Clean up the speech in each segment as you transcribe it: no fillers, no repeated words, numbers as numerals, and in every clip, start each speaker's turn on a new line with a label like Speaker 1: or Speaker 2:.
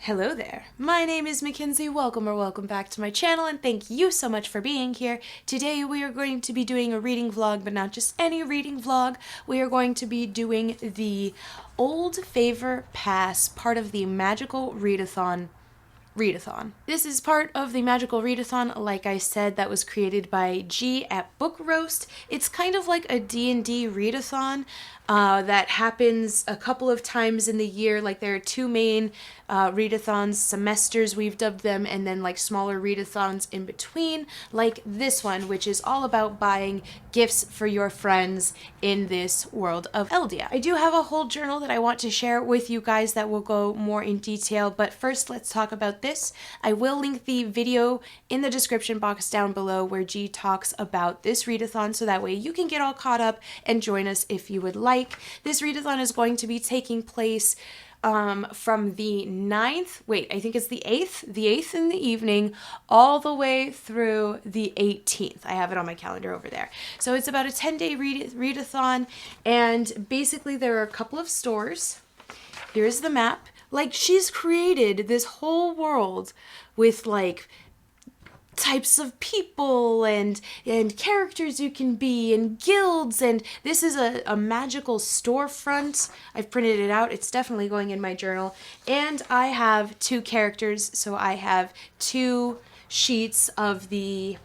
Speaker 1: Hello there, my name is Mackenzie. Welcome back to my channel, and thank you so much for being here. Today we are going to be doing a reading vlog, but not just any reading vlog. We are going to be doing the Old Favor Pass, part of the Magical Readathon. This is part of the Magical Readathon, like I said, that was created by G at Book Roast. It's kind of like a D&D readathon that happens a couple of times in the year. Like there are two main readathons, semesters we've dubbed them, and then like smaller readathons in between, like this one, which is all about buying gifts for your friends in this world of Eldia. I do have a whole journal that I want to share with you guys that will go more in detail, but first let's talk about this. I will link the video in the description box down below where G talks about this readathon, so that way you can get all caught up and join us if you would like. This readathon is going to be taking place from the 9th, I think it's the 8th in the evening, all the way through the 18th. I have it on my calendar over there. So it's about a 10-day readathon, and basically there are a couple of stores. Here's the map. Like, she's created this whole world with like types of people and characters you can be and guilds, and this is a magical storefront. I've printed it out. It's definitely going in my journal. And I have two characters, so I have two sheets of the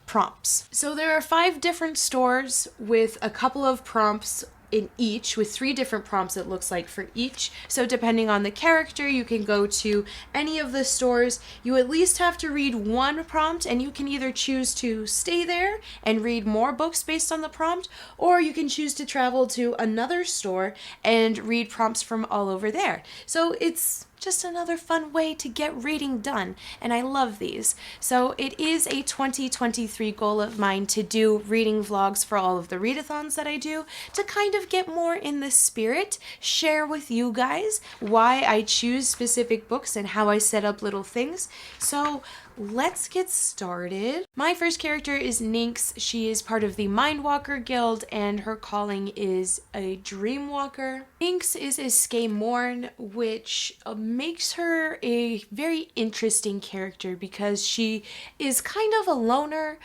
Speaker 1: prompts. So there are 5 different stores with a couple of prompts in each, with 3 different prompts it looks like for each. So depending on the character, you can go to any of the stores. You at least have to read one prompt, and you can either choose to stay there and read more books based on the prompt, or you can choose to travel to another store and read prompts from all over there. So it's just another fun way to get reading done, and I love these. So it is a 2023 goal of mine to do reading vlogs for all of the readathons that I do, to kind of get more in the spirit, share with you guys why I choose specific books and how I set up little things. So let's get started. My first character is Nynx. She is part of the Mindwalker Guild, and her calling is a Dreamwalker. Nynx is a Skeimorn, which makes her a very interesting character because she is kind of a loner,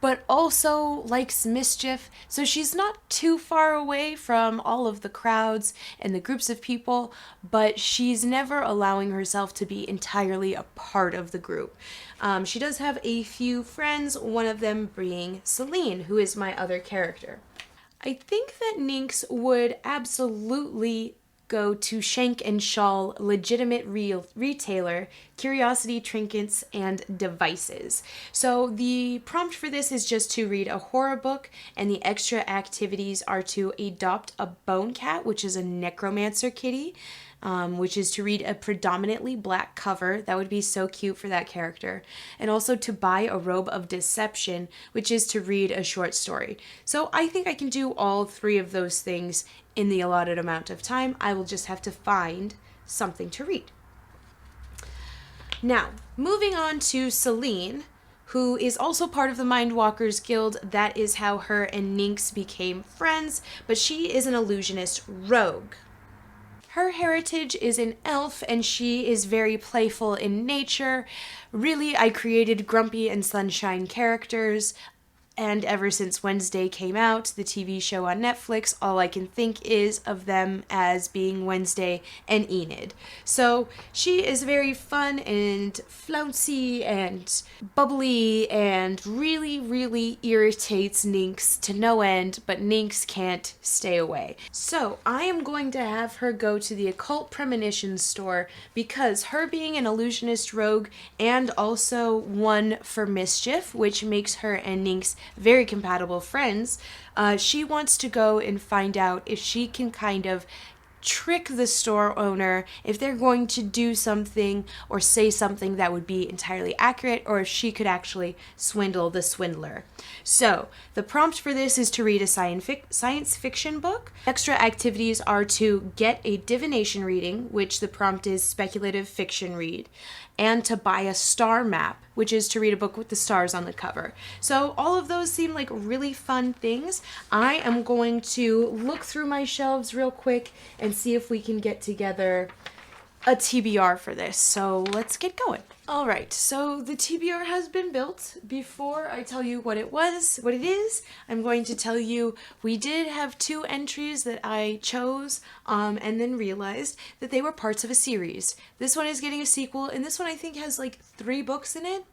Speaker 1: but also likes mischief, so she's not too far away from all of the crowds and the groups of people, but she's never allowing herself to be entirely a part of the group. She does have a few friends, one of them being Celine, who is my other character. I think that Nynx would absolutely go to Shank and Shawl, legitimate retailer, curiosity trinkets and devices. So the prompt for this is just to read a horror book, and the extra activities are to adopt a bone cat, which is a necromancer kitty, which is to read a predominantly black cover. That would be so cute for that character. And also to buy a robe of deception, which is to read a short story. So I think I can do all 3 of those things in the allotted amount of time. I will just have to find something to read. Now, moving on to Celine, who is also part of the Mindwalkers Guild. That is how her and Nynx became friends, but she is an illusionist rogue. Her heritage is an elf, and she is very playful in nature. Really, I created Grumpy and Sunshine characters, and ever since Wednesday came out, the TV show on Netflix, all I can think is of them as being Wednesday and Enid. So she is very fun and flouncy and bubbly and really irritates Nynx to no end, but Nynx can't stay away. So I am going to have her go to the Occult Premonition store, because her being an illusionist rogue and also one for mischief, which makes her and Nynx very compatible friends, she wants to go and find out if she can kind of trick the store owner, if they're going to do something or say something that would be entirely accurate, or if she could actually swindle the swindler. So the prompt for this is to read a science fiction book. Extra activities are to get a divination reading, which the prompt is speculative fiction read, and to buy a star map, which is to read a book with the stars on the cover. So all of those seem like really fun things. I am going to look through my shelves real quick and see if we can get together a TBR for this, so let's get going. All right, so the TBR has been built. Before I tell you what it is, I'm going to tell you we did have 2 entries that I chose and then realized that they were parts of a series. This one is getting a sequel, and this one I think has like 3 books in it.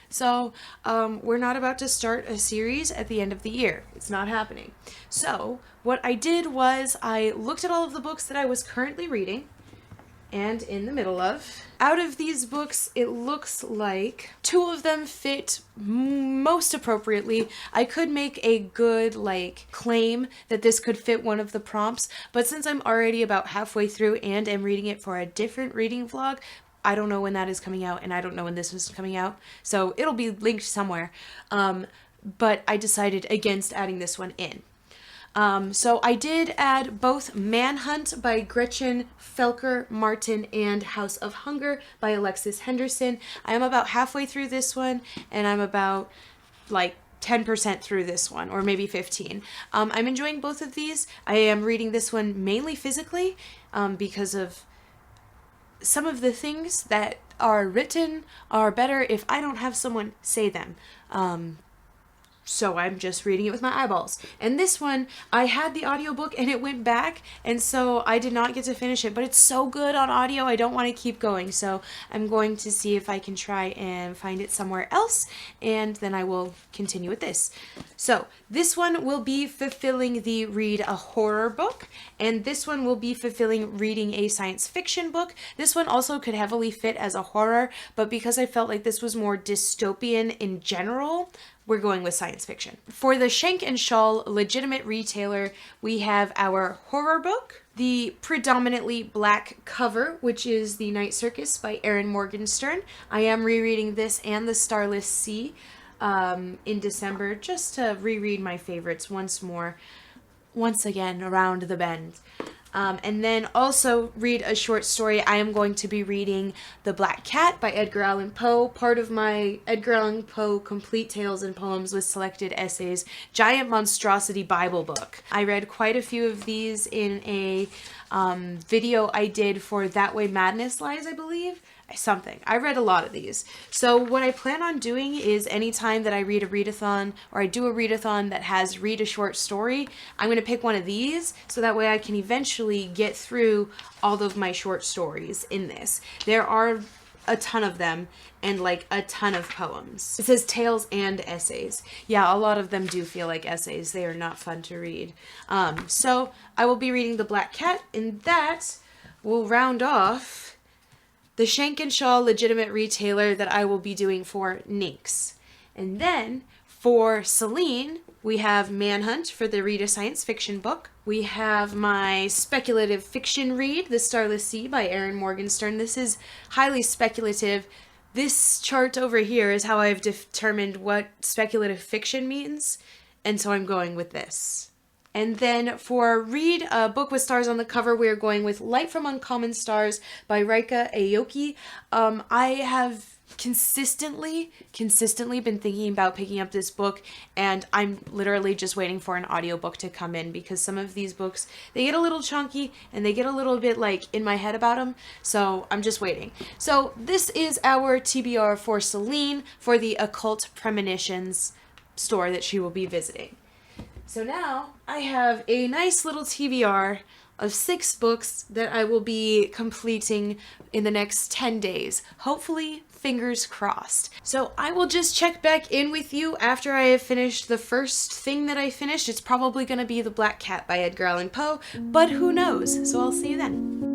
Speaker 1: So we're not about to start a series at the end of the year. It's not happening. So what I did was I looked at all of the books that I was currently reading and in the middle of. Out of these books, it looks like 2 of them fit most appropriately. I could make a good claim that this could fit one of the prompts, but since I'm already about halfway through and am reading it for a different reading vlog, I don't know when that is coming out, and I don't know when this is coming out, so it'll be linked somewhere. But I decided against adding this one in. So I did add both Manhunt by Gretchen, Felker-Martin, and House of Hunger by Alexis Henderson. I am about halfway through this one, and I'm about 10% through this one, or maybe 15. I'm enjoying both of these. I am reading this one mainly physically because of some of the things that are written are better if I don't have someone say them. So I'm just reading it with my eyeballs. And this one, I had the audiobook and it went back, and so I did not get to finish it, but it's so good on audio, I don't want to keep going. So I'm going to see if I can try and find it somewhere else, and then I will continue with this. So this one will be fulfilling the read a horror book, and this one will be fulfilling reading a science fiction book. This one also could heavily fit as a horror, but because I felt like this was more dystopian in general, we're going with science fiction. For the Shank and Shawl legitimate retailer, we have our horror book, the predominantly black cover, which is The Night Circus by Erin Morgenstern. I am rereading this and the Starless Sea in December just to reread my favorites once again around the bend. And then also read a short story. I am going to be reading The Black Cat by Edgar Allan Poe, part of my Edgar Allan Poe Complete Tales and Poems with Selected Essays Giant Monstrosity Bible book. I read quite a few of these in a video I did for That Way Madness Lies, I believe. I read a lot of these. So what I plan on doing is anytime that I read a readathon or I do a readathon that has read a short story, I'm going to pick one of these so that way I can eventually get through all of my short stories in this. There are a ton of them and a ton of poems. It says tales and essays. Yeah, a lot of them do feel like essays. They are not fun to read. So I will be reading The Black Cat, and that will round off the Shank and Shaw legitimate retailer that I will be doing for Ninx. And then for Celine, we have Manhunt for the Read a Science Fiction book. We have my speculative fiction read, The Starless Sea by Erin Morgenstern. This is highly speculative. This chart over here is how I've determined what speculative fiction means, and so I'm going with this. And then for Read a Book with Stars on the Cover, we are going with Light from Uncommon Stars by Ryka Aoki. I have consistently been thinking about picking up this book, and I'm literally just waiting for an audiobook to come in because some of these books, they get a little chunky and they get a little bit in my head about them, so I'm just waiting. So this is our TBR for Celine for the Occult Premonitions store that she will be visiting. So now I have a nice little TBR of 6 books that I will be completing in the next 10 days. Hopefully, fingers crossed. So I will just check back in with you after I have finished the first thing that I finished. It's probably going to be The Black Cat by Edgar Allan Poe, but who knows? So I'll see you then.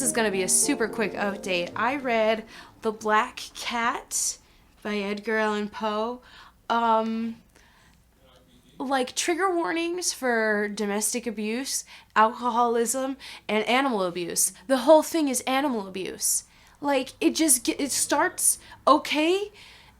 Speaker 1: is going to be a super quick update. I read The Black Cat by Edgar Allan Poe. Like, trigger warnings for domestic abuse, alcoholism, and animal abuse. The whole thing is animal abuse. Like, it starts okay,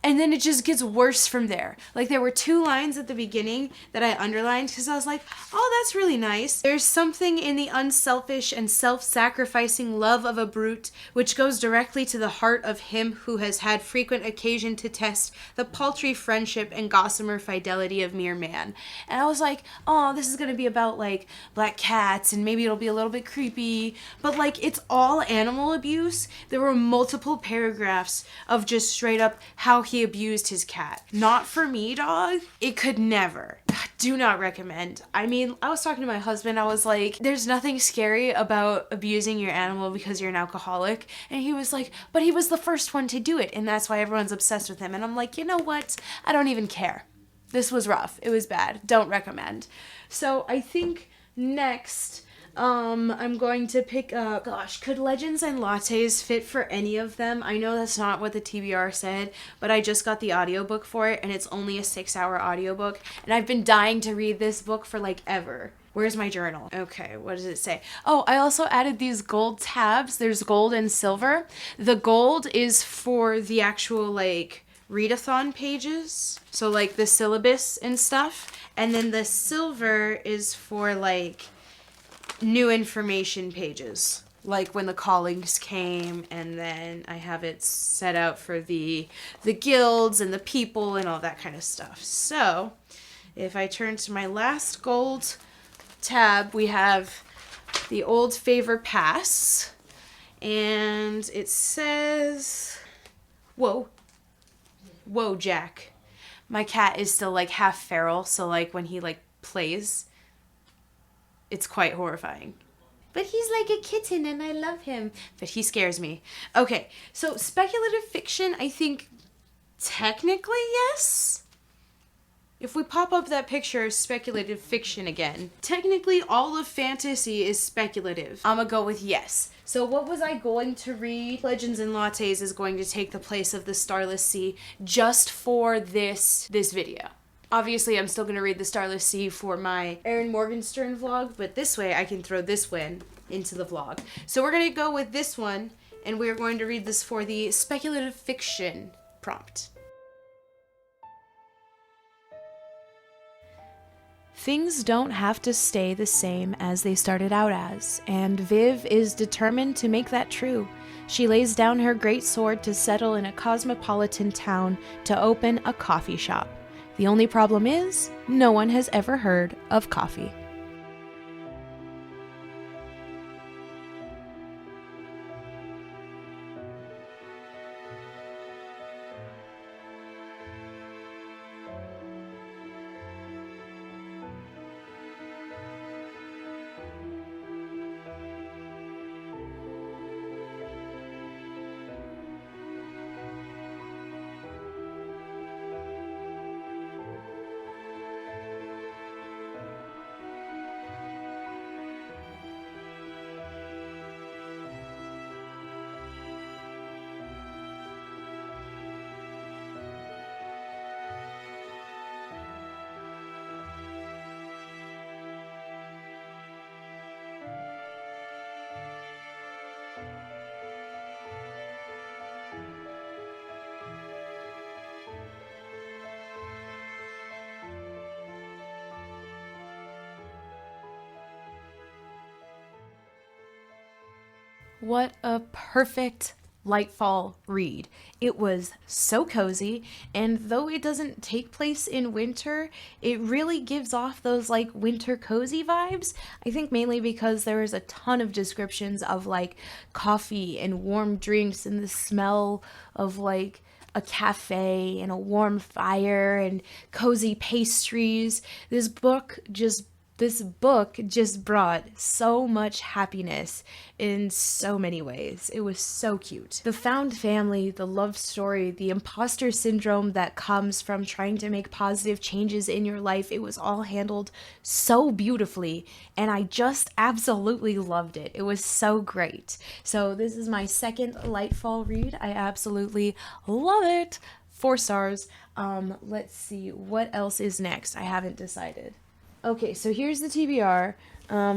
Speaker 1: and then it just gets worse from there. Like, there were 2 lines at the beginning that I underlined because I was like, oh, that's really nice. There's something in the unselfish and self-sacrificing love of a brute which goes directly to the heart of him who has had frequent occasion to test the paltry friendship and gossamer fidelity of mere man. And I was like, oh, this is going to be about, like, black cats, and maybe it'll be a little bit creepy. But, like, it's all animal abuse. There were multiple paragraphs of just straight up how he abused his cat. Not for me, dog. It could never. Do not recommend. I mean, I was talking to my husband. I was like, there's nothing scary about abusing your animal because you're an alcoholic. And he was like, but he was the first one to do it, and that's why everyone's obsessed with him. And I'm like, you know what? I don't even care. This was rough. It was bad. Don't recommend. So I think next, I'm going to pick up, gosh, could Legends and Lattes fit for any of them? I know that's not what the TBR said, but I just got the audiobook for it, and it's only a 6-hour audiobook, and I've been dying to read this book for, like, ever. Where's my journal? Okay, what does it say? Oh, I also added these gold tabs. There's gold and silver. The gold is for the actual, like, readathon pages, so, like, the syllabus and stuff, and then the silver is for, like, new information pages, like when the callings came, and then I have it set out for the guilds and the people and all that kind of stuff. So if I turn to my last gold tab, we have the old favor pass, and it says, whoa Jack. My cat is still, like, half feral, so, like, when he, like, plays, it's quite horrifying. But he's like a kitten and I love him. But he scares me. Okay, so speculative fiction, I think technically yes. If we pop up that picture of speculative fiction again, technically all of fantasy is speculative. I'm gonna go with yes. So what was I going to read? Legends and Lattes is going to take the place of the Starless Sea just for this video. Obviously, I'm still going to read the Starless Sea for my Erin Morgenstern vlog, but this way I can throw this one into the vlog. So we're going to go with this one, and we're going to read this for the speculative fiction prompt. Things don't have to stay the same as they started out as, and Viv is determined to make that true. She lays down her great sword to settle in a cosmopolitan town to open a coffee shop. The only problem is, no one has ever heard of coffee. What a perfect Lightfall read. It was so cozy, and though it doesn't take place in winter, it really gives off those, like, winter cozy vibes. I think mainly because there was a ton of descriptions of, like, coffee and warm drinks and the smell of, like, a cafe and a warm fire and cozy pastries. This book just This book just brought so much happiness in so many ways. It was so cute. The found family, the love story, the imposter syndrome that comes from trying to make positive changes in your life, it was all handled so beautifully, and I just absolutely loved it. It was so great. So this is my second Lightfall read. I absolutely love it. 4 stars. Let's see, what else is next? I haven't decided. Okay, so here's the TBR.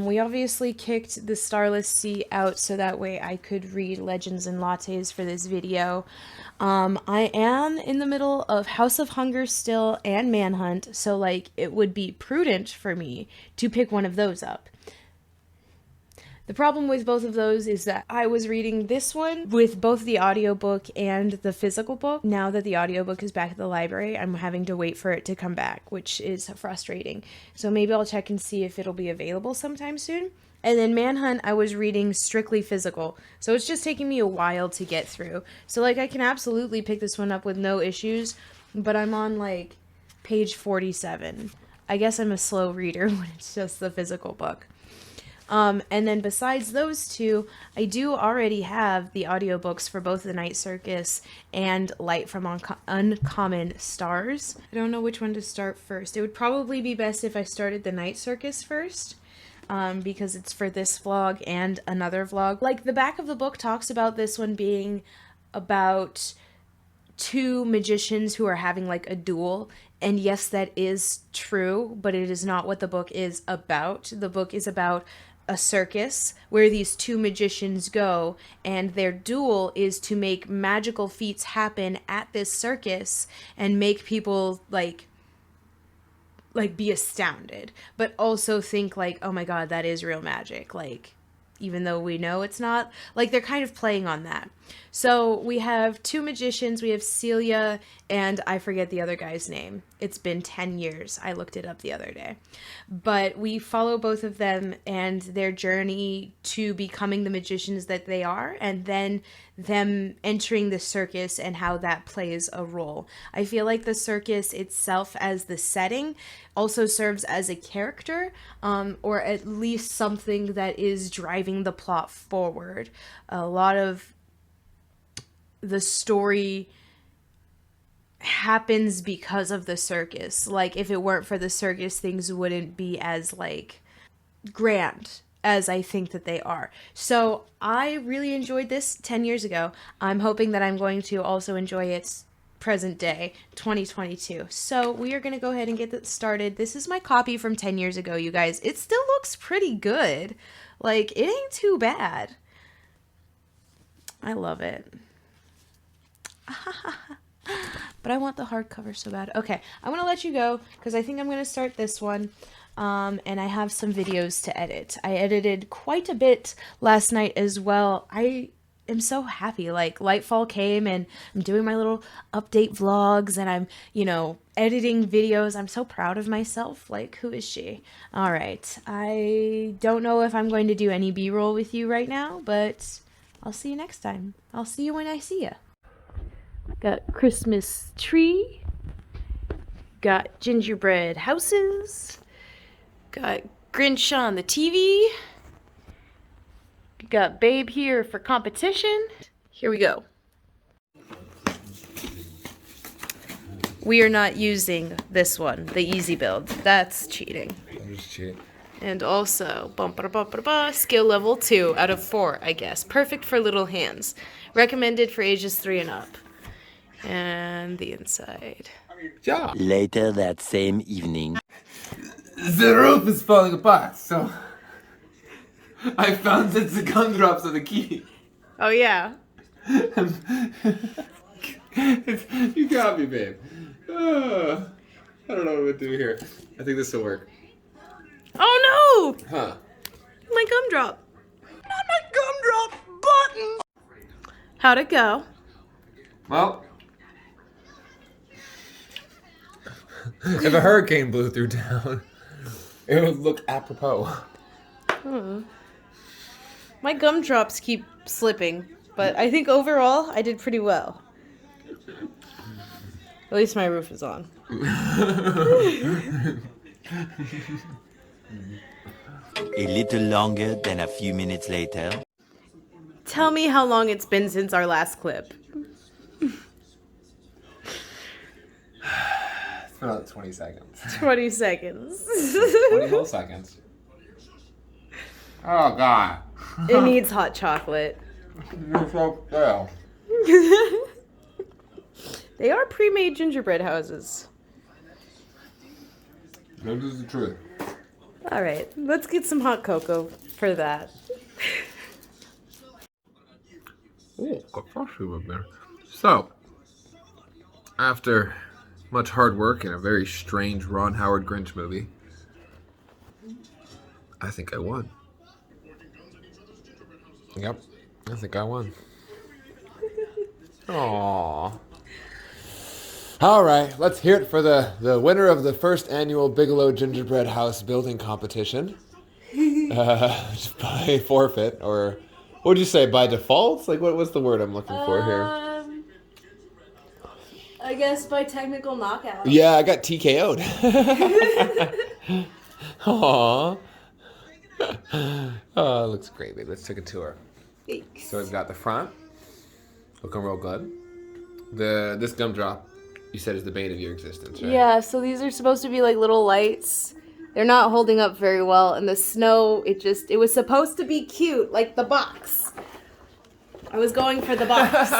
Speaker 1: We obviously kicked the Starless Sea out so that way I could read Legends and Lattes for this video. I am in the middle of House of Hunger still and Manhunt, so like it would be prudent for me to pick one of those up. The problem with both of those is that I was reading this one with both the audiobook and the physical book. Now that the audiobook is back at the library, I'm having to wait for it to come back, which is frustrating. So maybe I'll check and see if it'll be available sometime soon. And then Manhunt, I was reading strictly physical, so it's just taking me a while to get through. So like I can absolutely pick this one up with no issues, but I'm on like page 47. I guess I'm a slow reader when it's just the physical book. And then besides those two, I do already have the audiobooks for both The Night Circus and Light from Uncommon Stars. I don't know which one to start first. It would probably be best if I started The Night Circus first, because it's for this vlog and another vlog. Like, the back of the book talks about this one being about 2 magicians who are having like a duel, and yes, that is true, but it is not what the book is about. The book is about a circus where these 2 magicians go, and their duel is to make magical feats happen at this circus and make people like be astounded, but also think like, oh my god, that is real magic, like, even though we know it's not. Like, they're kind of playing on that. So we have 2 magicians. We have Celia and I forget the other guy's name. It's been 10 years. I looked it up the other day. But we follow both of them and their journey to becoming the magicians that they are, and then them entering the circus and how that plays a role. I feel like the circus itself as the setting also serves as a character, or at least something that is driving the plot forward. A lot of the story happens because of the circus. Like, if it weren't for the circus, things wouldn't be as like grand as I think that they are. So I really enjoyed this 10 years ago. I'm hoping that I'm going to also enjoy it present day, 2022. So we are going to go ahead and get that started. This is my copy from 10 years ago, you guys. It still looks pretty good. Like, it ain't too bad. I love it. But I want the hardcover so bad. Okay, I'm going to let you go because I think I'm going to start this one. And I have some videos to edit. I edited quite a bit last night as well. I am so happy. Like, Lightfall came and I'm doing my little update vlogs and I'm, you know, editing videos. I'm so proud of myself. Like, who is she? All right. I don't know if I'm going to do any B-roll with you right now, but I'll see you next time. I'll see you when I see you. Got Christmas tree. Got gingerbread houses. Got Grinch on the TV. Got Babe here for competition. Here we go. We are not using this one, the easy build. That's cheating.
Speaker 2: I'm just cheating.
Speaker 1: And also, skill level 2 out of 4, I guess. Perfect for little hands. Recommended for ages 3 and up. And the inside.
Speaker 2: Yeah.
Speaker 3: Later that same evening.
Speaker 2: The roof is falling apart, so I found that the gumdrops are the key.
Speaker 1: Oh, yeah.
Speaker 2: You got me, babe. I don't know what to do here. I think this will work.
Speaker 1: Oh, no!
Speaker 2: Huh.
Speaker 1: My gumdrop.
Speaker 3: Not my gumdrop button!
Speaker 1: How'd it go?
Speaker 2: Well, if a hurricane blew through town, it would look apropos.
Speaker 1: My gumdrops keep slipping, but I think overall I did pretty well. At least my roof is on.
Speaker 3: A little longer than a few minutes later.
Speaker 4: Tell me how long it's been since our last clip.
Speaker 2: It's been about 20 seconds.
Speaker 4: 20 seconds.
Speaker 2: 20 whole seconds. Oh, God.
Speaker 4: It needs hot chocolate.
Speaker 2: You're so stale.
Speaker 4: They are pre-made gingerbread houses.
Speaker 2: This is the truth.
Speaker 4: All right, let's get some hot cocoa for that.
Speaker 2: Oh, got fresh food in there. So, after much hard work and a very strange Ron Howard Grinch movie, I think I won. Yep, I think I won. Aww. All right, let's hear it for the winner of the first annual Bigelow Gingerbread House building competition. By forfeit, or what would you say, by default? Like, what's the word I'm looking for here?
Speaker 4: I guess by technical knockout.
Speaker 2: Yeah, I got TKO'd. Aww. Oh, it looks great, babe. Let's take a tour.
Speaker 4: Thanks.
Speaker 2: So we've got the front, looking real good. This gumdrop, you said, is the bane of your existence, right?
Speaker 4: Yeah, so these are supposed to be like little lights. They're not holding up very well, and the snow, it was supposed to be cute, like the box. I was going for the box.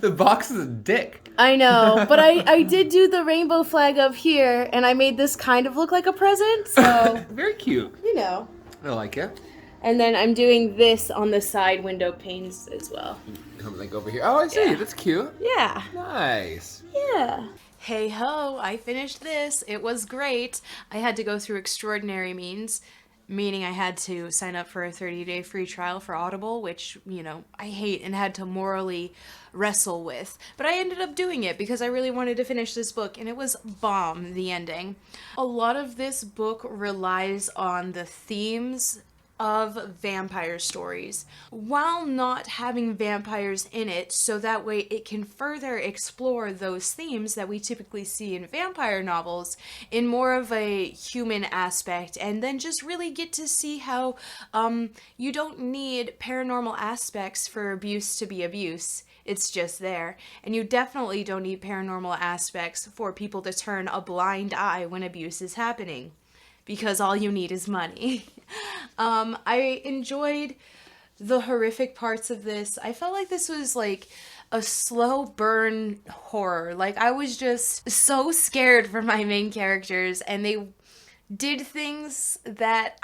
Speaker 2: The box is a dick.
Speaker 4: I know, but I did do the rainbow flag up here, and I made this kind of look like a present, so,
Speaker 2: Very cute.
Speaker 4: you know.
Speaker 2: I like it.
Speaker 4: And then I'm doing this on the side window panes as well.
Speaker 2: Come like over here. Oh, I see.
Speaker 4: Yeah.
Speaker 2: That's cute.
Speaker 4: Yeah.
Speaker 2: Nice.
Speaker 4: Yeah.
Speaker 1: Hey ho, I finished this. It was great. I had to go through extraordinary means, meaning I had to sign up for a 30-day free trial for Audible, which, you know, I hate and had to morally wrestle with. But I ended up doing it because I really wanted to finish this book, and it was bomb, the ending. A lot of this book relies on the themes of vampire stories while not having vampires in it, so that way it can further explore those themes that we typically see in vampire novels in more of a human aspect, and then just really get to see how you don't need paranormal aspects for abuse to be abuse. It's just there. And you definitely don't need paranormal aspects for people to turn a blind eye when abuse is happening, because all you need is money. I enjoyed the horrific parts of this. I felt like this was like a slow burn horror. Like, I was just so scared for my main characters, and they did things that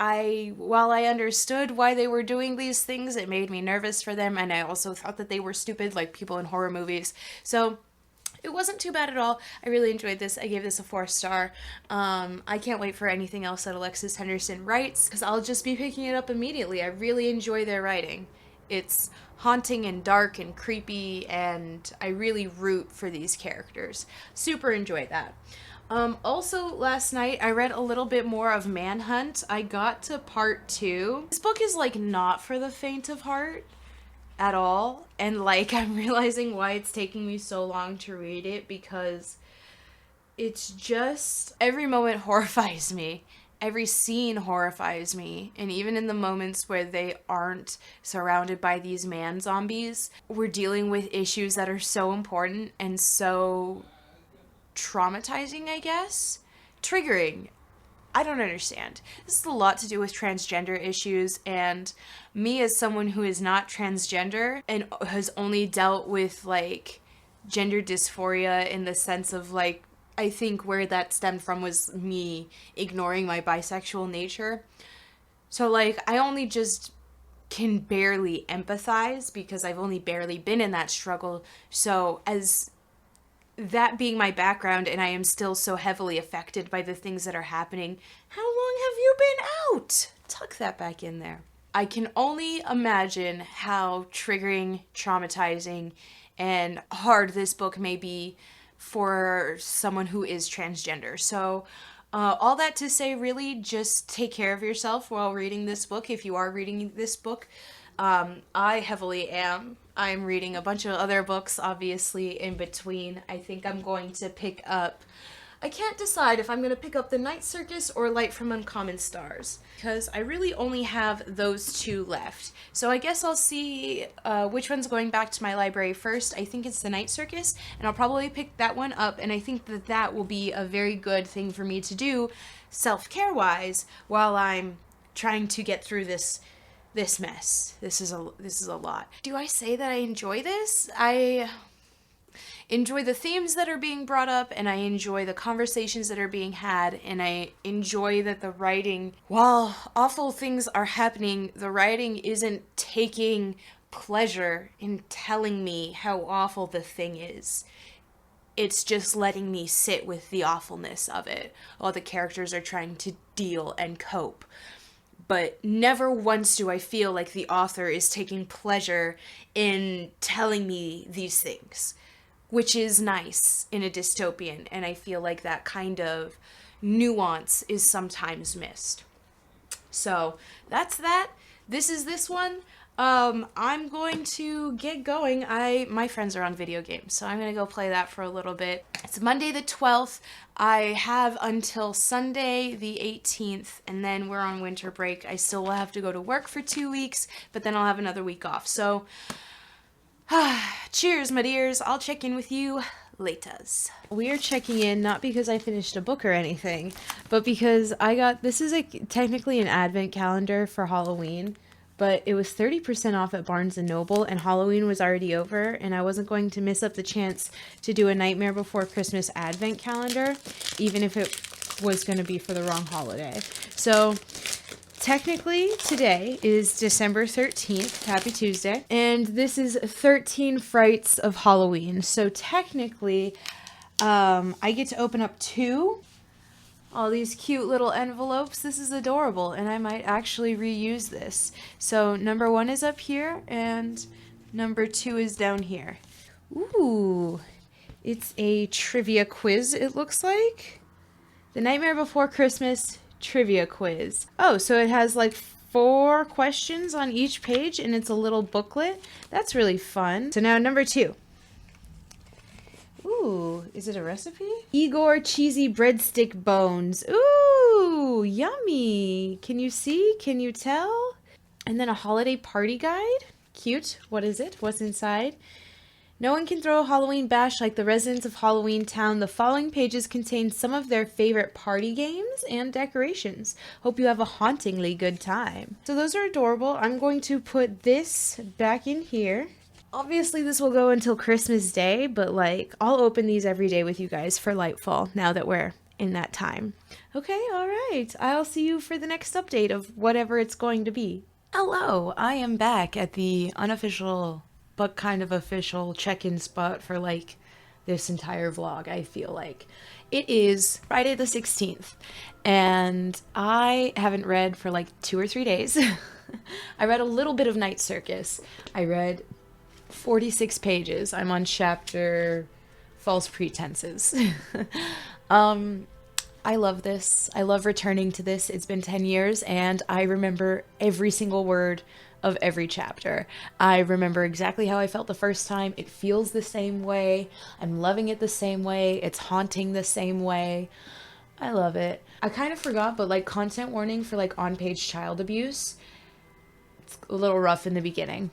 Speaker 1: while I understood why they were doing these things, it made me nervous for them, and I also thought that they were stupid, like people in horror movies. So it wasn't too bad at all. I really enjoyed this. I gave this a 4-star. I can't wait for anything else that Alexis Henderson writes, because I'll just be picking it up immediately. I really enjoy their writing. It's haunting and dark and creepy, and I really root for these characters. Super enjoyed that. Also, last night, I read a little bit more of Manhunt. I got to part 2. This book is, like, not for the faint of heart at all, and like, I'm realizing why it's taking me so long to read it, because it's just, every moment horrifies me, every scene horrifies me, and even in the moments where they aren't surrounded by these man zombies, we're dealing with issues that are so important and so traumatizing, I guess, triggering. I don't understand. This is a lot to do with transgender issues, and me as someone who is not transgender and has only dealt with, like, gender dysphoria in the sense of, like, I think where that stemmed from was me ignoring my bisexual nature. So, like, I only just can barely empathize because I've only barely been in that struggle. So, as that being my background, and I am still so heavily affected by the things that are happening, how long have you been out? Tuck that back in there. I can only imagine how triggering, traumatizing, and hard this book may be for someone who is transgender. So, all that to say, really, just take care of yourself while reading this book, if you are reading this book. I heavily am. I'm reading a bunch of other books, obviously, in between. I think I'm going to pick up I can't decide if I'm going to pick up the Night Circus or Light from Uncommon Stars, because I really only have those two left. So I guess I'll see which one's going back to my library first. I think it's the Night Circus, and I'll probably pick that one up, and I think that that will be a very good thing for me to do self-care-wise while I'm trying to get through this mess. This is a lot. Do I say that I enjoy this? I enjoy the themes that are being brought up, and I enjoy the conversations that are being had, and I enjoy that the writing, while awful things are happening, the writing isn't taking pleasure in telling me how awful the thing is. It's just letting me sit with the awfulness of it while the characters are trying to deal and cope. But never once do I feel like the author is taking pleasure in telling me these things, which is nice in a dystopian, and I feel like that kind of nuance is sometimes missed. So that's that. This is this one. I'm going to get going. My friends are on video games, so I'm going to go play that for a little bit. It's Monday the 12th. I have until Sunday the 18th, and then we're on winter break. I still will have to go to work for 2 weeks, but then I'll have another week off. So, cheers, my dears. I'll check in with you laters. We are checking in not because I finished a book or anything, but because this is technically an advent calendar for Halloween. But it was 30% off at Barnes & Noble, and Halloween was already over, and I wasn't going to miss up the chance to do a Nightmare Before Christmas advent calendar, even if it was going to be for the wrong holiday. So, technically, today is December 13th, Happy Tuesday, and this is 13 Frights of Halloween. So, technically, I get to open up all these cute little envelopes. This is adorable, and I might actually reuse this. So number 1 is up here, and number 2 is down here. Ooh, it's a trivia quiz, it looks like. The Nightmare Before Christmas trivia quiz. Oh, so it has like 4 questions on each page, and it's a little booklet. That's really fun. So now number 2. Ooh, is it a recipe? Igor cheesy breadstick bones. Ooh, yummy. Can you see? Can you tell? And then a holiday party guide. Cute. What is it? What's inside? No one can throw a Halloween bash like the residents of Halloween Town. The following pages contain some of their favorite party games and decorations. Hope you have a hauntingly good time. So those are adorable. I'm going to put this back in here. Obviously, this will go until Christmas Day, but like, I'll open these every day with you guys for Lightfall now that we're in that time. Okay, all right. I'll see you for the next update of whatever it's going to be. Hello, I am back at the unofficial but kind of official check-in spot for like this entire vlog, I feel like. It is Friday the 16th, and I haven't read for like 2 or 3 days. I read a little bit of Night Circus. I read 46 pages. I'm on chapter False Pretenses. I love this. I love returning to this. It's been 10 years and I remember every single word of every chapter. I remember exactly how I felt the first time. It feels the same way. I'm loving it the same way. It's haunting the same way. I love it. I kind of forgot, but like, content warning for like on-page child abuse. It's a little rough in the beginning.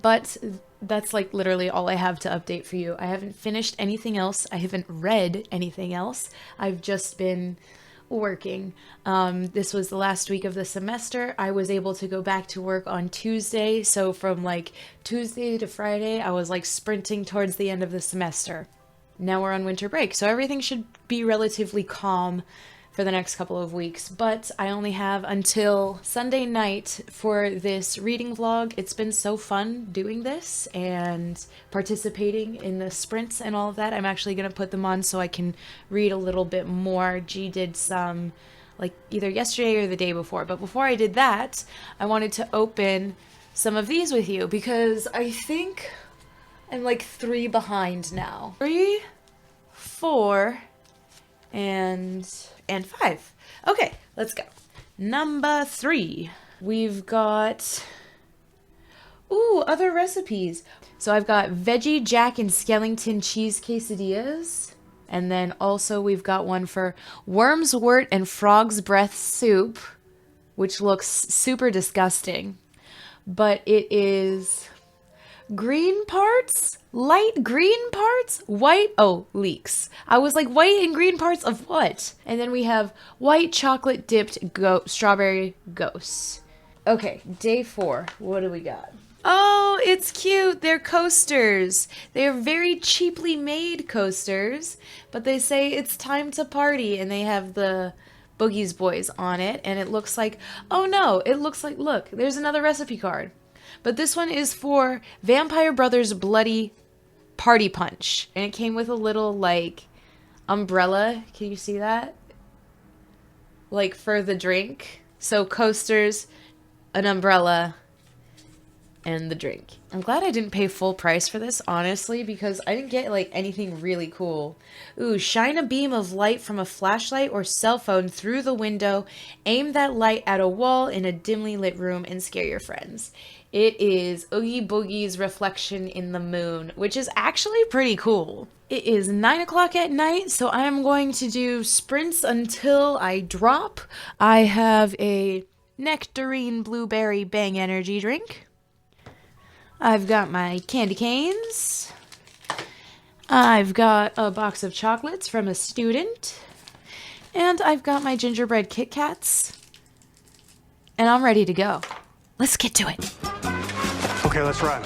Speaker 1: But that's like literally all I have to update for you. I haven't finished anything else. I haven't read anything else. I've just been working. This was the last week of the semester. I was able to go back to work on Tuesday. So from like Tuesday to Friday, I was like sprinting towards the end of the semester. Now we're on winter break, so everything should be relatively calm for the next couple of weeks, but I only have until Sunday night for this reading vlog. It's been so fun doing this and participating in the sprints and all of that. I'm actually going to put them on so I can read a little bit more. G did some like either yesterday or the day before, but before I did that, I wanted to open some of these with you because I think I'm like 3 behind now. 3, 4, and 5. Okay, let's go. Number 3. We've got, other recipes. So I've got veggie Jack and Skellington cheese quesadillas And then also we've got one for worm's wort and frog's breath soup, which looks super disgusting. But it is green parts, light green parts, white, oh, leeks. I was like, white and green parts of what? And then we have white chocolate dipped strawberry ghosts. Okay, day 4. What do we got? Oh, it's cute. They're coasters. They're very cheaply made coasters, but they say it's time to party, and they have the Boogie's Boys on it, and it looks like, oh no, it looks like, look, there's another recipe card. But this one is for Vampire Brothers Bloody Party Punch, and it came with a little, like, umbrella. Can you see that? Like, for the drink. So coasters, an umbrella, and the drink. I'm glad I didn't pay full price for this, honestly, because I didn't get, like, anything really cool. Ooh, shine a beam of light from a flashlight or cell phone through the window, aim that light at a wall in a dimly lit room, and scare your friends. It is Oogie Boogie's reflection in the moon, which is actually pretty cool. It is 9 o'clock at night, so I am going to do sprints until I drop. I have a nectarine blueberry bang energy drink. I've got my candy canes. I've got a box of chocolates from a student. And I've got my gingerbread Kit Kats. And I'm ready to go. Let's get to it.
Speaker 5: Okay, let's run.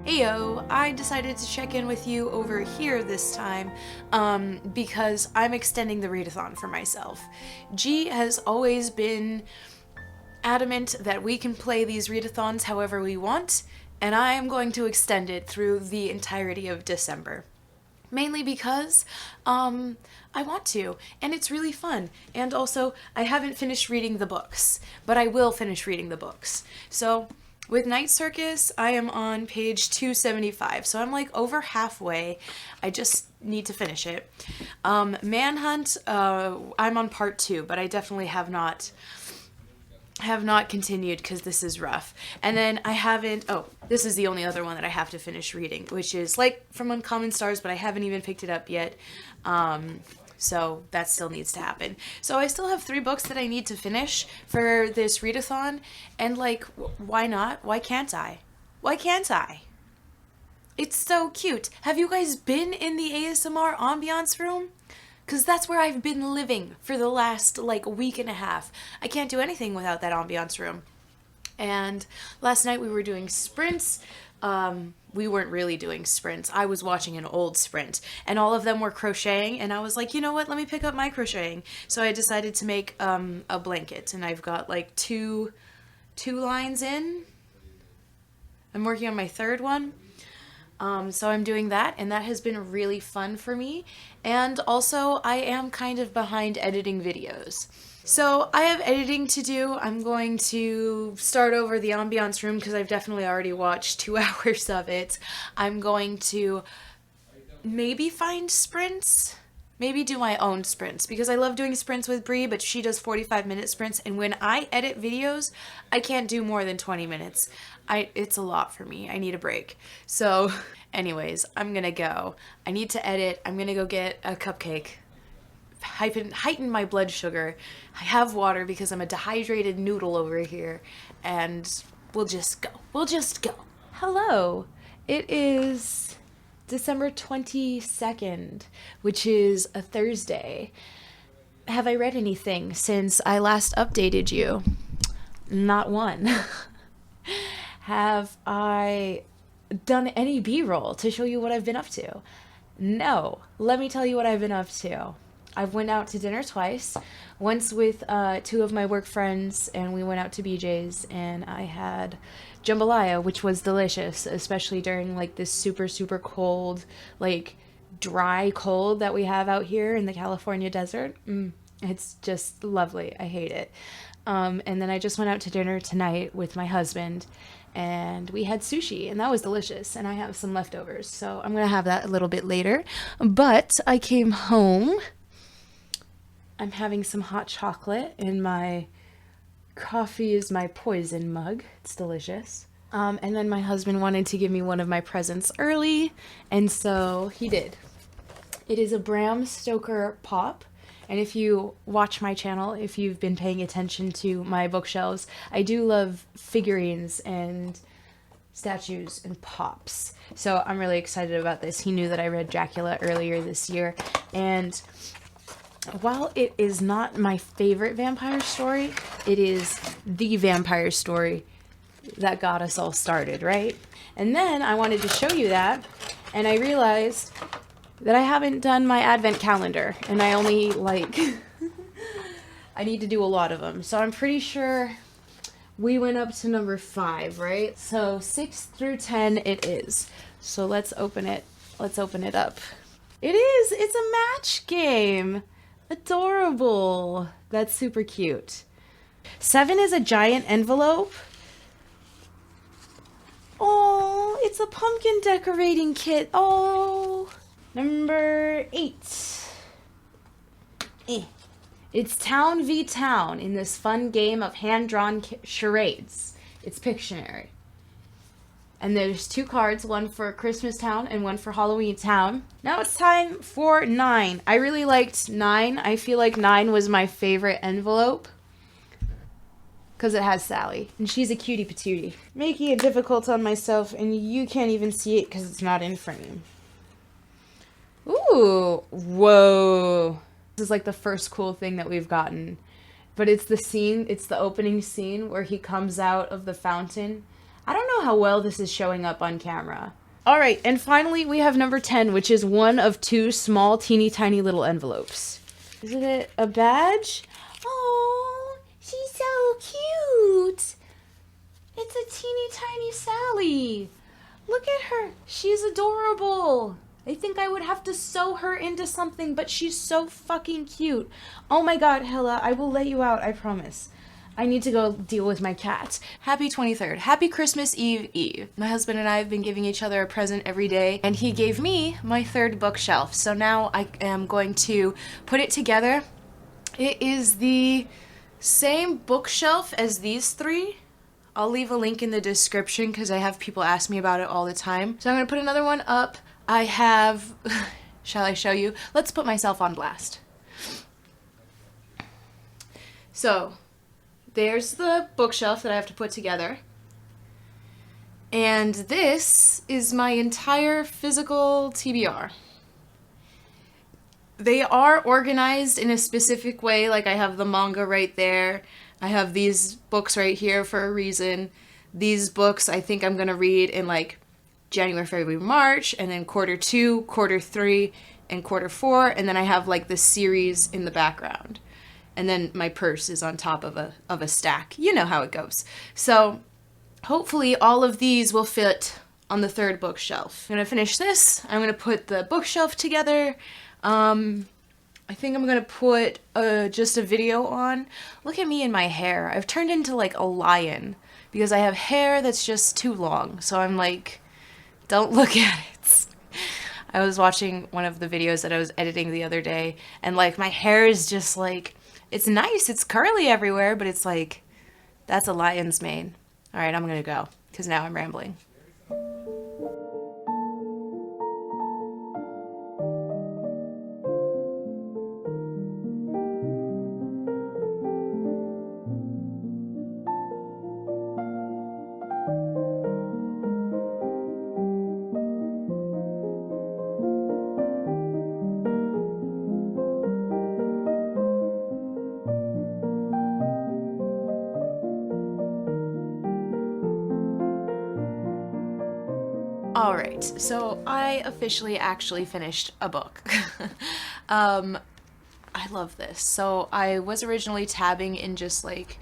Speaker 1: Heyo, I decided to check in with you over here this time because I'm extending the readathon for myself. G has always been adamant that we can play these readathons however we want, and I am going to extend it through the entirety of December. Mainly because I want to, and it's really fun. And also, I haven't finished reading the books, but I will finish reading the books. So, with Night Circus, I am on page 275, so I'm like over halfway. I just need to finish it. Manhunt, I'm on part 2, but I definitely have not continued because this is rough. And then I haven't, this is the only other one that I have to finish reading, which is like from Uncommon Stars, but I haven't even picked it up yet. So that still needs to happen. So I still have 3 books that I need to finish for this readathon, and like, why not? Why can't I? Why can't I? It's so cute. Have you guys been in the ASMR ambiance room? Because that's where I've been living for the last like week and a half. I can't do anything without that ambiance room. And last night we were doing sprints. We weren't really doing sprints. I was watching an old sprint, and all of them were crocheting, and I was like, you know what, let me pick up my crocheting. So I decided to make a blanket, and I've got like two lines in. I'm working on my 3rd one. So I'm doing that, and that has been really fun for me. And also, I am kind of behind editing videos. So I have editing to do. I'm going to start over the ambiance room because I've definitely already watched 2 hours of it. I'm going to maybe find sprints, maybe do my own sprints because I love doing sprints with Bree, but she does 45-minute sprints, and when I edit videos, I can't do more than 20 minutes. It's a lot for me. I need a break. So anyways, I'm gonna go. I need to edit. I'm gonna go get a cupcake. Heighten my blood sugar. I have water because I'm a dehydrated noodle over here, and we'll just go. We'll just go. Hello. It is December 22nd, which is a Thursday. Have I read anything since I last updated you? Not one. Have I done any B-roll to show you what I've been up to? No. Let me tell you what I've been up to. I've went out to dinner twice, once with 2 of my work friends, and we went out to BJ's, and I had jambalaya, which was delicious, especially during like this super, super cold, like dry cold that we have out here in the California desert. It's just lovely. I hate it. And then I just went out to dinner tonight with my husband, and we had sushi, and that was delicious, and I have some leftovers, so I'm gonna have that a little bit later. But I came home. I'm having some hot chocolate in my coffee is my poison mug. It's delicious. And then my husband wanted to give me one of my presents early, and so he did. It is a Bram Stoker pop, and if you watch my channel, if you've been paying attention to my bookshelves, I do love figurines and statues and pops. So I'm really excited about this. He knew that I read Dracula earlier this year, and while it is not my favorite vampire story, it is the vampire story that got us all started, right? And then I wanted to show you that, and I realized that I haven't done my advent calendar, and I only, like, I need to do a lot of them. So I'm pretty sure we went up to number 5, right? So 6 through 10 it is. So let's open it. Let's open it up. It is! It's a match game! Adorable. That's super cute. 7 is a giant envelope. Oh, it's a pumpkin decorating kit. Oh. Number 8. It's Town v Town in this fun game of hand-drawn charades. It's Pictionary. And there's 2 cards, one for Christmas Town and one for Halloween Town. Now it's time for 9. I really liked 9. I feel like 9 was my favorite envelope because it has Sally, and she's a cutie patootie. Making it difficult on myself, and you can't even see it because it's not in frame. Ooh, whoa. This is like the first cool thing that we've gotten. But it's the scene, it's the opening scene where he comes out of the fountain. I don't know how well this is showing up on camera. All right, and finally we have number 10, which is one of 2 small, teeny tiny little envelopes. Isn't it a badge? Oh, she's so cute. It's a teeny tiny Sally. Look at her. She's adorable. I think I would have to sew her into something, but she's so fucking cute. Oh my god, Hella, I will let you out, I promise. I need to go deal with my cat. Happy 23rd. Happy Christmas Eve Eve. My husband and I have been giving each other a present every day, and he gave me my 3rd bookshelf. So now I am going to put it together. It is the same bookshelf as these 3. I'll leave a link in the description because I have people ask me about it all the time. So I'm going to put another one up. I have... Shall I show you? Let's put myself on blast. So... there's the bookshelf that I have to put together. And this is my entire physical TBR. They are organized in a specific way, like I have the manga right there. I have these books right here for a reason. These books I think I'm going to read in like January, February, March, and then quarter 2, quarter 3, and quarter 4, and then I have like the series in the background. And then my purse is on top of a stack. You know how it goes. So hopefully all of these will fit on the 3rd bookshelf. I'm gonna finish this. I'm gonna put the bookshelf together. I think I'm gonna put just a video on. Look at me and my hair. I've turned into like a lion because I have hair that's just too long. So I'm like, don't look at it. I was watching one of the videos that I was editing the other day, and like my hair is just like, it's nice, it's curly everywhere, but it's like, that's a lion's mane. All right, I'm gonna go because now I'm rambling. All right, so I officially actually finished a book. I love this. So I was originally tabbing in just like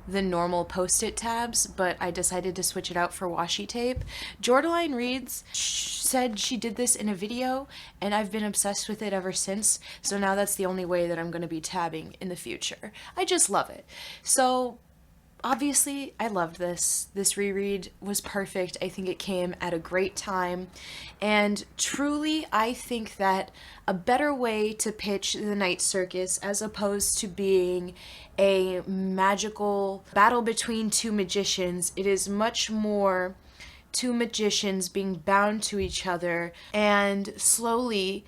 Speaker 1: the normal post-it tabs, but I decided to switch it out for washi tape. Jordaline Reads said she did this in a video, and I've been obsessed with it ever since. So now that's the only way that I'm going to be tabbing in the future. I just love it. So obviously, I loved this. This reread was perfect. I think it came at a great time. And truly, I think that a better way to pitch the Night Circus, as opposed to being a magical battle between two magicians, it is much more two magicians being bound to each other, and slowly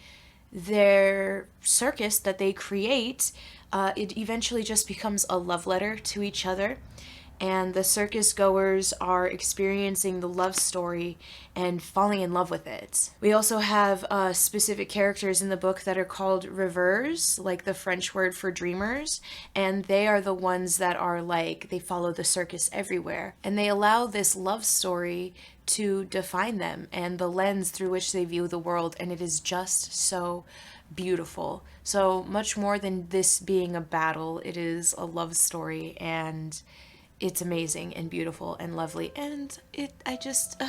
Speaker 1: their circus that they create, it eventually just becomes a love letter to each other, and the circus goers are experiencing the love story and falling in love with it. We also have specific characters in the book that are called rêveurs, like the French word for dreamers, and they are the ones that are like, they follow the circus everywhere, and they allow this love story to define them and the lens through which they view the world, and it is just so beautiful. So much more than this being a battle, it is a love story, and it's amazing and beautiful and lovely, and I just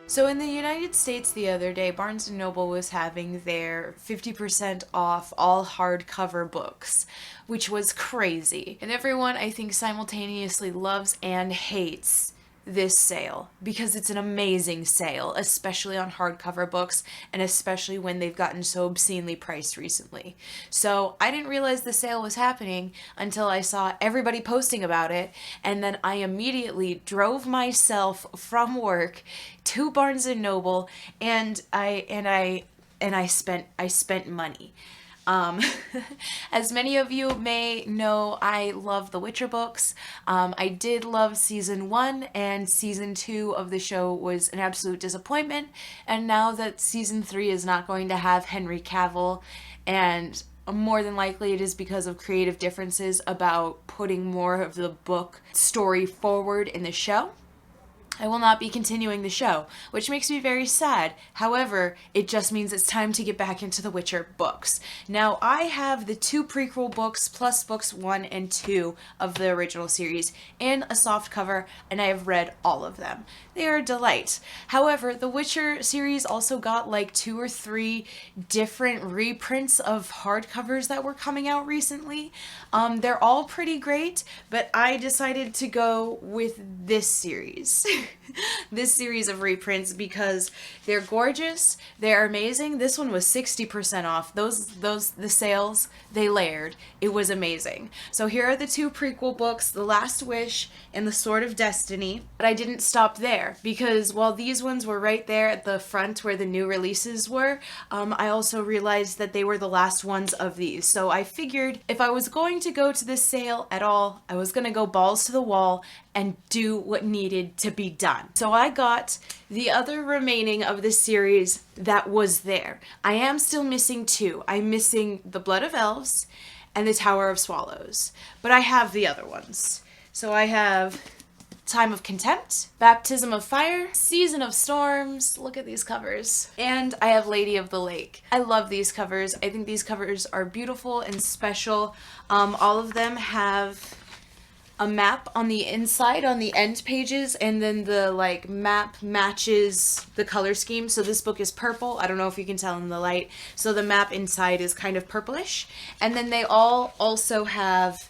Speaker 1: So in the United States the other day, Barnes & Noble was having their 50% off all hardcover books, which was crazy. And everyone, I think, simultaneously loves and hates this sale because it's an amazing sale, especially on hardcover books, and especially when they've gotten so obscenely priced recently. So I didn't realize the sale was happening until I saw everybody posting about it, and then I immediately drove myself from work to Barnes & Noble, and I spent money. As many of you may know, I love the Witcher books. I did love season 1, and season 2 of the show was an absolute disappointment. And now that season 3 is not going to have Henry Cavill, and more than likely it is because of creative differences about putting more of the book story forward in the show, I will not be continuing the show, which makes me very sad. However, it just means it's time to get back into the Witcher books. Now, I have the 2 prequel books plus books 1 and 2 of the original series in a softcover, and I have read all of them. They are a delight. However, the Witcher series also got like 2 or 3 different reprints of hardcovers that were coming out recently. They're all pretty great, but I decided to go with this series. this series of reprints because they're gorgeous, they're amazing. This one was 60% off. The sales, they layered. It was amazing. So here are the two prequel books, The Last Wish and The Sword of Destiny. But I didn't stop there because while these ones were right there at the front where the new releases were, I also realized that they were the last ones of these. So I figured if I was going to go to this sale at all, I was going to go balls to the wall and do what needed to be done. So I got the other remaining of the series that was there. I am still missing two. I'm missing The Blood of Elves and The Tower of Swallows, but I have the other ones. So I have Time of Contempt, Baptism of Fire, Season of Storms, look at these covers, and I have Lady of the Lake. I love these covers. I think these covers are beautiful and special. All of them have a map on the inside on the end pages, and then the like map matches the color scheme. So this book is purple. I don't know if you can tell in the light. So the map inside is kind of purplish, and then they all also have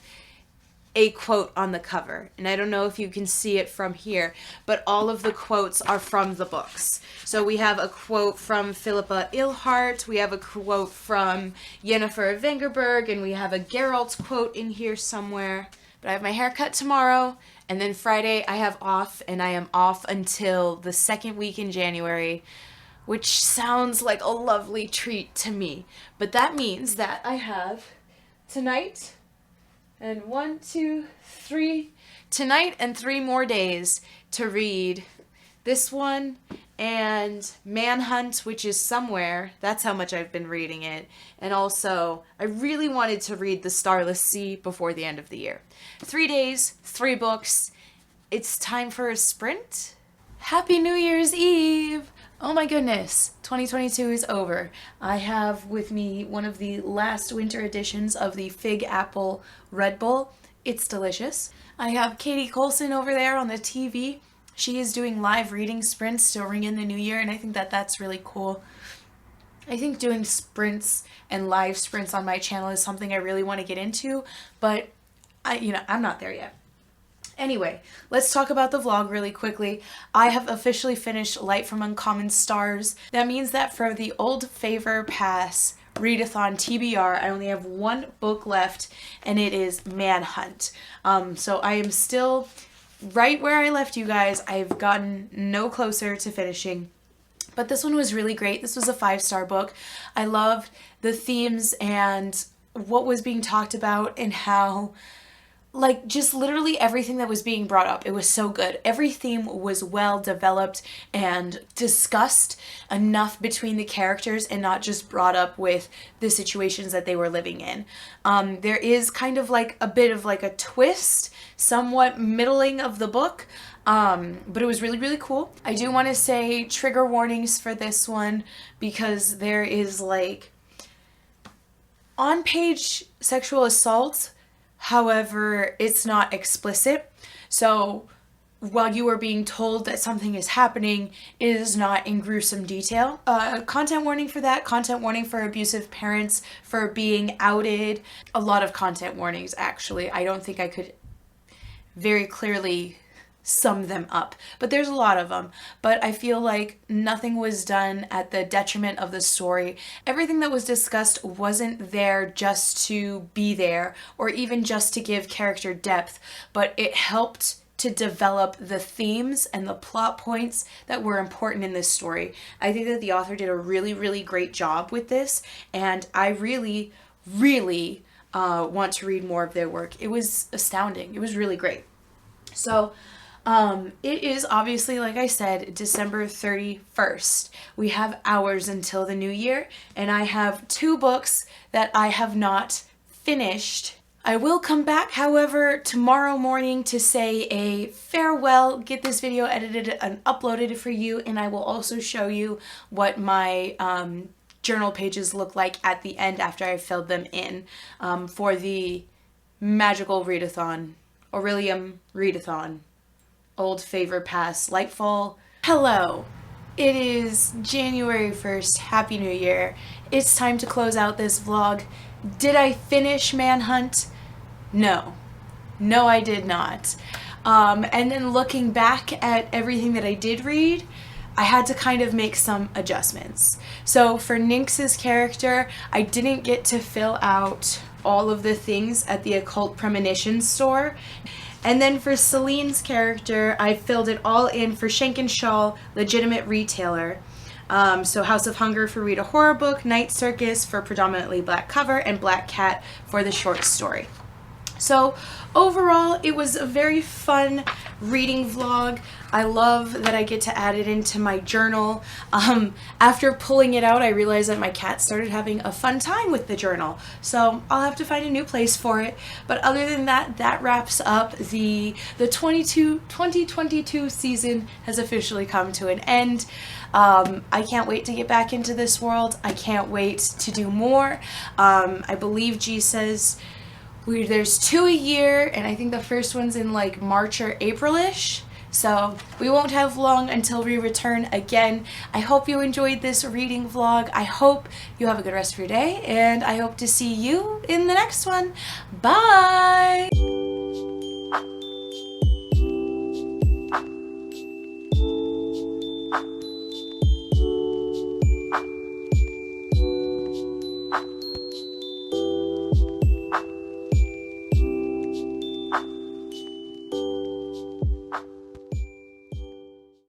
Speaker 1: a quote on the cover, and I don't know if you can see it from here, but all of the quotes are from the books. So we have a quote from Philippa Eilhart, we have a quote from Yennefer of Vengerberg, and we have a Geralt quote in here somewhere. But I have my haircut tomorrow, and then Friday I have off, and I am off until the second week in January, which sounds like a lovely treat to me. But that means that I have tonight and 1, 2, 3, tonight and 3 more days to read this one and Manhunt, which is somewhere. That's how much I've been reading it. And also, I really wanted to read The Starless Sea before the end of the year. 3 days, 3 books. It's time for a sprint. Happy New Year's Eve! Oh my goodness, 2022 is over. I have with me one of the last winter editions of the Fig Apple Red Bull. It's delicious. I have Katie Colson over there on the TV. She is doing live reading sprints to ring in the new year, and I think that that's really cool. I think doing sprints and live sprints on my channel is something I really want to get into, but I'm not there yet. Anyway, let's talk about the vlog really quickly. I have officially finished Light from Uncommon Stars. That means that for the Old Favor Pass Readathon TBR, I only have 1 book left, and it is Manhunt. So I am still right where I left you guys. I've gotten no closer to finishing. But this one was really great. This was a 5-star book. I loved the themes and what was being talked about and how, like, just literally everything that was being brought up. It was so good. Every theme was well developed and discussed enough between the characters and not just brought up with the situations that they were living in. There is kind of like a bit of like a twist, somewhat middling of the book, but it was really, really cool. I do want to say trigger warnings for this one because there is like on-page sexual assault. However, it's not explicit. So while you are being told that something is happening, it is not in gruesome detail. Content warning for that, content warning for abusive parents, for being outed. A lot of content warnings, actually. I don't think I could very clearly sum them up, but there's a lot of them. But I feel like nothing was done at the detriment of the story. Everything that was discussed wasn't there just to be there or even just to give character depth, but it helped to develop the themes and the plot points that were important in this story. I think that the author did a really, really great job with this, and I really, really want to read more of their work. It was astounding. It was really great. So it is obviously, like I said, December 31st. We have hours until the new year, and I have 2 books that I have not finished. I will come back, however, tomorrow morning to say a farewell, get this video edited and uploaded for you, and I will also show you what my journal pages look like at the end after I've filled them in for the magical readathon, Aurelium readathon. Old Favor Pass, Lightfall. Hello, it is January 1st, Happy New Year. It's time to close out this vlog. Did I finish Manhunt? No. No, I did not. And then looking back at everything that I did read, I had to kind of make some adjustments. So for Nynx's character, I didn't get to fill out all of the things at the Occult Premonitions store. And then for Celine's character, I filled it all in for Shaw, Legitimate Retailer. So House of Hunger for Read a Horror Book, Night Circus for predominantly black cover, and Black Cat for the short story. So overall, it was a very fun reading vlog. I love that I get to add it into my journal. After pulling it out, I realized that my cat started having a fun time with the journal. So I'll have to find a new place for it. But other than that, that wraps up the 2022 season has officially come to an end. I can't wait to get back into this world. I can't wait to do more. I believe G says there's 2 a year, and I think the first one's in like March or April-ish. So we won't have long until we return again. I hope you enjoyed this reading vlog. I hope you have a good rest of your day, and I hope to see you in the next one. Bye!